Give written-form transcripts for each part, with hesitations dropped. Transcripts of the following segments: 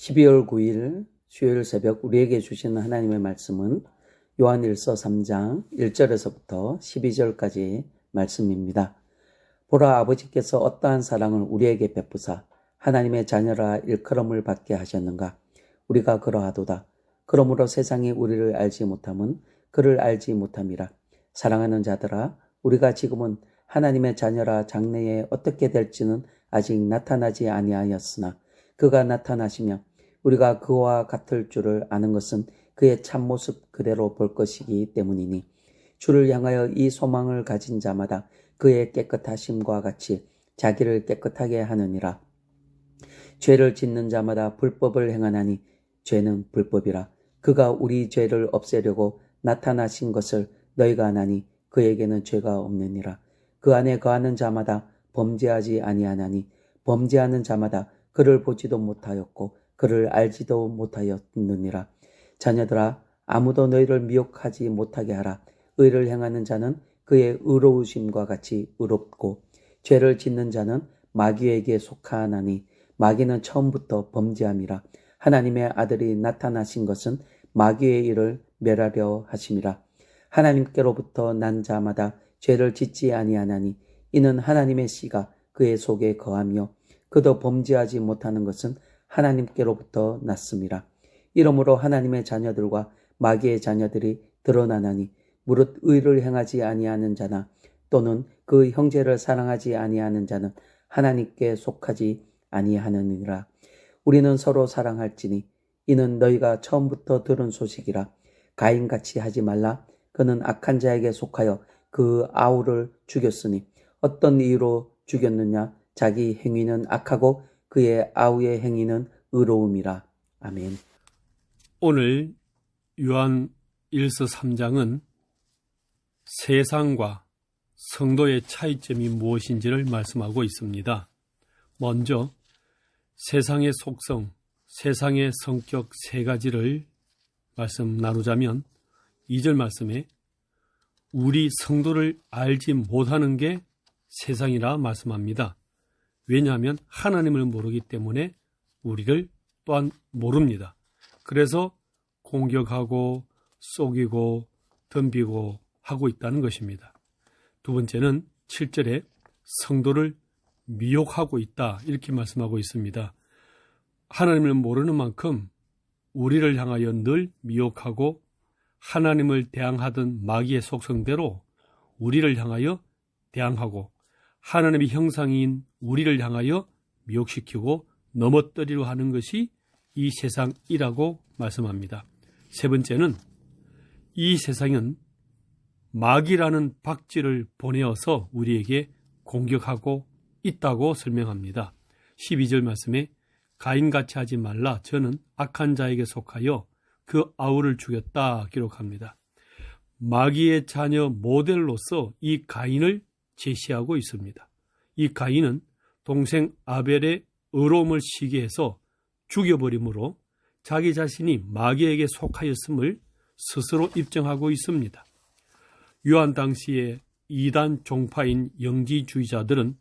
12월 9일 수요일 새벽 우리에게 주시는 하나님의 말씀은 요한일서 3장 1절에서부터 12절까지 말씀입니다. 보라, 아버지께서 어떠한 사랑을 우리에게 베푸사 하나님의 자녀라 일컬음을 받게 하셨는가. 우리가 그러하도다. 그러므로 세상이 우리를 알지 못함은 그를 알지 못함이라. 사랑하는 자들아, 우리가 지금은 하나님의 자녀라 장래에 어떻게 될지는 아직 나타나지 아니하였으나 그가 나타나시면 우리가 그와 같을 줄을 아는 것은 그의 참모습 그대로 볼 것이기 때문이니, 주를 향하여 이 소망을 가진 자마다 그의 깨끗하심과 같이 자기를 깨끗하게 하느니라. 죄를 짓는 자마다 불법을 행하나니 죄는 불법이라. 그가 우리 죄를 없애려고 나타나신 것을 너희가 아나니 그에게는 죄가 없느니라. 그 안에 거하는 자마다 범죄하지 아니하나니 범죄하는 자마다 그를 보지도 못하였고 그를 알지도 못하였느니라. 자녀들아, 아무도 너희를 미혹하지 못하게 하라. 의를 행하는 자는 그의 의로우심과 같이 의롭고 죄를 짓는 자는 마귀에게 속하나니 마귀는 처음부터 범죄함이라. 하나님의 아들이 나타나신 것은 마귀의 일을 멸하려 하심이라. 하나님께로부터 난 자마다 죄를 짓지 아니하나니 이는 하나님의 씨가 그의 속에 거하며 그도 범죄하지 못하는 것은 하나님께로부터 났음이라. 이러므로 하나님의 자녀들과 마귀의 자녀들이 드러나나니 무릇 의를 행하지 아니하는 자나 또는 그 형제를 사랑하지 아니하는 자는 하나님께 속하지 아니하느니라. 우리는 서로 사랑할지니 이는 너희가 처음부터 들은 소식이라. 가인같이 하지 말라. 그는 악한 자에게 속하여 그 아우를 죽였으니 어떤 이유로 죽였느냐. 자기 행위는 악하고 그의 아우의 행위는 의로움이라. 아멘. 오늘 요한 1서 3장은 세상과 성도의 차이점이 무엇인지를 말씀하고 있습니다. 먼저 세상의 속성, 세상의 성격 세 가지를 말씀 나누자면 2절 말씀에 우리 성도를 알지 못하는 게 세상이라 말씀합니다. 왜냐하면 하나님을 모르기 때문에 우리를 또한 모릅니다. 그래서 공격하고 속이고 덤비고 하고 있다는 것입니다. 두 번째는 7절에 성도를 미혹하고 있다 이렇게 말씀하고 있습니다. 하나님을 모르는 만큼 우리를 향하여 늘 미혹하고 하나님을 대항하던 마귀의 속성대로 우리를 향하여 대항하고 하나님의 형상인 우리를 향하여 미혹시키고 넘어뜨리려 하는 것이 이 세상이라고 말씀합니다. 세 번째는 이 세상은 마귀라는 박쥐를 보내어서 우리에게 공격하고 있다고 설명합니다. 12절 말씀에 가인같이 하지 말라. 저는 악한 자에게 속하여 그 아우를 죽였다 기록합니다. 마귀의 자녀 모델로서 이 가인을 제시하고 있습니다. 이 가인은 동생 아벨의 의로움을 시기해서 죽여버림으로 자기 자신이 마귀에게 속하였음을 스스로 입증하고 있습니다. 요한 당시에 이단 종파인 영지주의자들은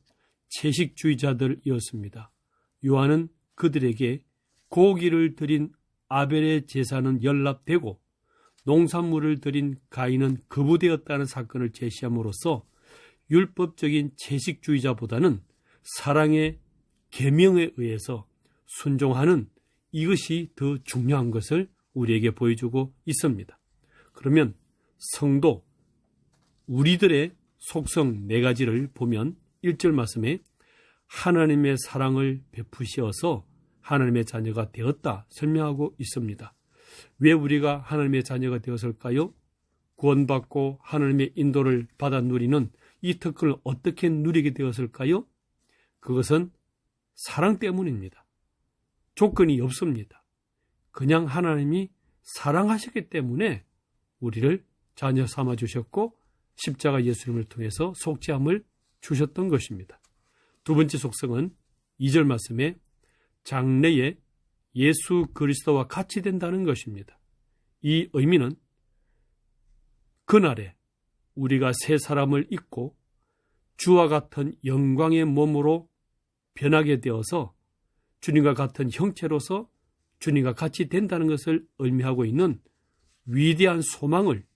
채식주의자들이었습니다. 요한은 그들에게 고기를 드린 아벨의 제사는 연락되고 농산물을 드린 가인은 거부되었다는 사건을 제시함으로써 율법적인 채식주의자보다는 사랑의 계명에 의해서 순종하는 이것이 더 중요한 것을 우리에게 보여주고 있습니다. 그러면 성도, 우리들의 속성 네 가지를 보면 1절 말씀에 하나님의 사랑을 베푸시어서 하나님의 자녀가 되었다 설명하고 있습니다. 왜 우리가 하나님의 자녀가 되었을까요? 구원받고 하나님의 인도를 받아 누리는 이 특권을 어떻게 누리게 되었을까요? 그것은 사랑 때문입니다. 조건이 없습니다. 그냥 하나님이 사랑하셨기 때문에 우리를 자녀 삼아 주셨고 십자가 예수님을 통해서 속죄함을 주셨던 것입니다. 두 번째 속성은 2절 말씀에 장래에 예수 그리스도와 같이 된다는 것입니다. 이 의미는 그날에 우리가 새 사람을 입고 주와 같은 영광의 몸으로 변하게 되어서 주님과 같은 형체로서 주님과 같이 된다는 것을 의미하고 있는 위대한 소망을,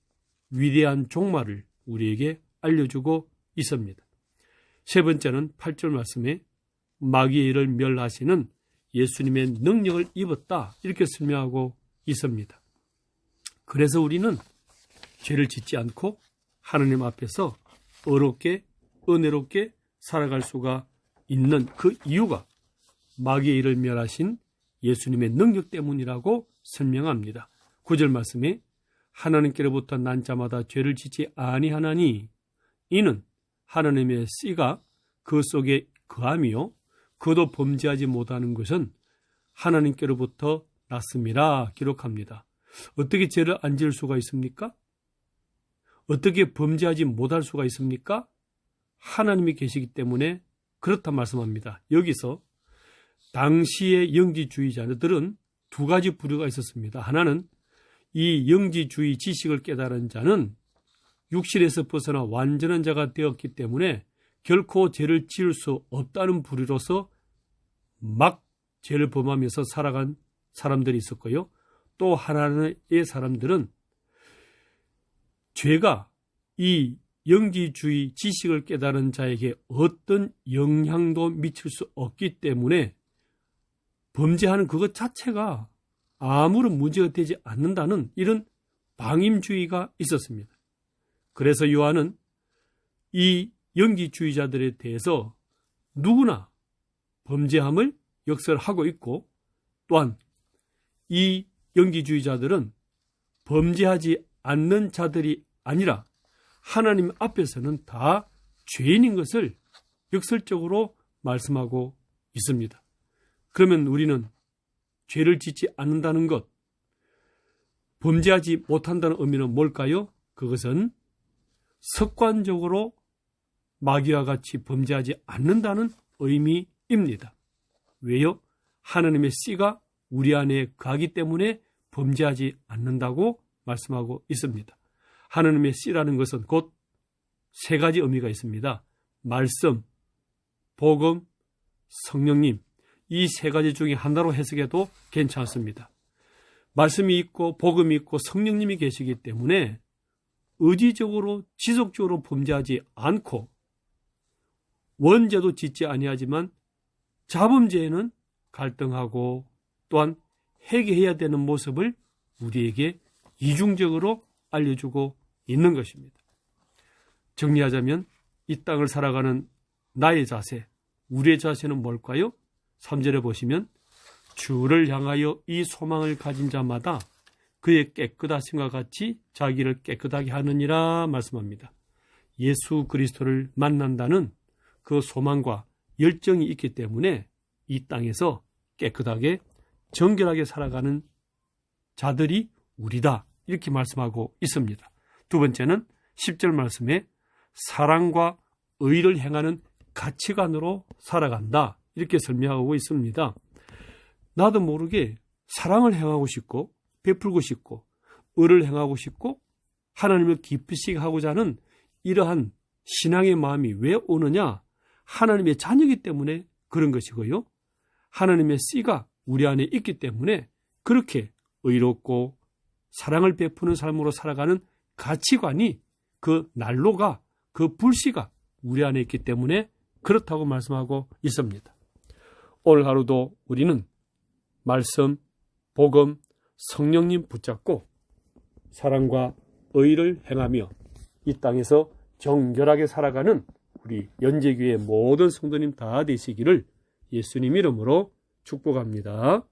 위대한 종말을 우리에게 알려주고 있습니다. 세 번째는 8절 말씀에 마귀의 일을 멸하시는 예수님의 능력을 입었다, 이렇게 설명하고 있습니다. 그래서 우리는 죄를 짓지 않고 하나님 앞에서 의롭게 은혜롭게 살아갈 수가 있는 그 이유가 마귀의 일을 멸하신 예수님의 능력 때문이라고 설명합니다. 9절 말씀에 하나님께로부터 난 자마다 죄를 짓지 아니하나니 이는 하나님의 씨가 그 속에 거함이요 그도 범죄하지 못하는 것은 하나님께로부터 났음이라 기록합니다. 어떻게 죄를 안 지을 수가 있습니까? 어떻게 범죄하지 못할 수가 있습니까? 하나님이 계시기 때문에 그렇다 말씀합니다. 여기서 당시의 영지주의자들은 두 가지 부류가 있었습니다. 하나는 이 영지주의 지식을 깨달은 자는 육신에서 벗어나 완전한 자가 되었기 때문에 결코 죄를 지을 수 없다는 부류로서 막 죄를 범하면서 살아간 사람들이 있었고요. 또 하나의 사람들은 죄가 이 영지주의 지식을 깨달은 자에게 어떤 영향도 미칠 수 없기 때문에 범죄하는 그것 자체가 아무런 문제가 되지 않는다는 이런 방임주의가 있었습니다. 그래서 요한은 이 영지주의자들에 대해서 누구나 범죄함을 역설하고 있고, 또한 이 영지주의자들은 범죄하지 않는 자들이 아니라 하나님 앞에서는 다 죄인인 것을 역설적으로 말씀하고 있습니다. 그러면 우리는 죄를 짓지 않는다는 것, 범죄하지 못한다는 의미는 뭘까요? 그것은 습관적으로 마귀와 같이 범죄하지 않는다는 의미입니다. 왜요? 하나님의 씨가 우리 안에 거하기 때문에 범죄하지 않는다고 말씀하고 있습니다. 하나님의 씨라는 것은 곧 세 가지 의미가 있습니다. 말씀, 복음, 성령님, 이 세 가지 중에 하나로 해석해도 괜찮습니다. 말씀이 있고 복음이 있고 성령님이 계시기 때문에 의지적으로 지속적으로 범죄하지 않고 원죄도 짓지 아니하지만 자범죄에는 갈등하고 또한 회개해야 되는 모습을 우리에게 이중적으로 알려주고 있는 것입니다. 정리하자면 이 땅을 살아가는 나의 자세, 우리의 자세는 뭘까요? 3절에 보시면 주를 향하여 이 소망을 가진 자마다 그의 깨끗하심과 같이 자기를 깨끗하게 하느니라 말씀합니다. 예수 그리스도를 만난다는 그 소망과 열정이 있기 때문에 이 땅에서 깨끗하게 정결하게 살아가는 자들이 우리다, 이렇게 말씀하고 있습니다. 두 번째는 10절 말씀에 사랑과 의를 행하는 가치관으로 살아간다, 이렇게 설명하고 있습니다. 나도 모르게 사랑을 행하고 싶고 베풀고 싶고 의를 행하고 싶고 하나님을 기쁘시게 하고자 하는 이러한 신앙의 마음이 왜 오느냐? 하나님의 자녀이기 때문에 그런 것이고요. 하나님의 씨가 우리 안에 있기 때문에 그렇게 의롭고 사랑을 베푸는 삶으로 살아가는 가치관이, 그 난로가, 그 불씨가 우리 안에 있기 때문에 그렇다고 말씀하고 있습니다. 오늘 하루도 우리는 말씀, 복음, 성령님 붙잡고 사랑과 의를 행하며 이 땅에서 정결하게 살아가는 우리 연제교회 모든 성도님 다 되시기를 예수님 이름으로 축복합니다.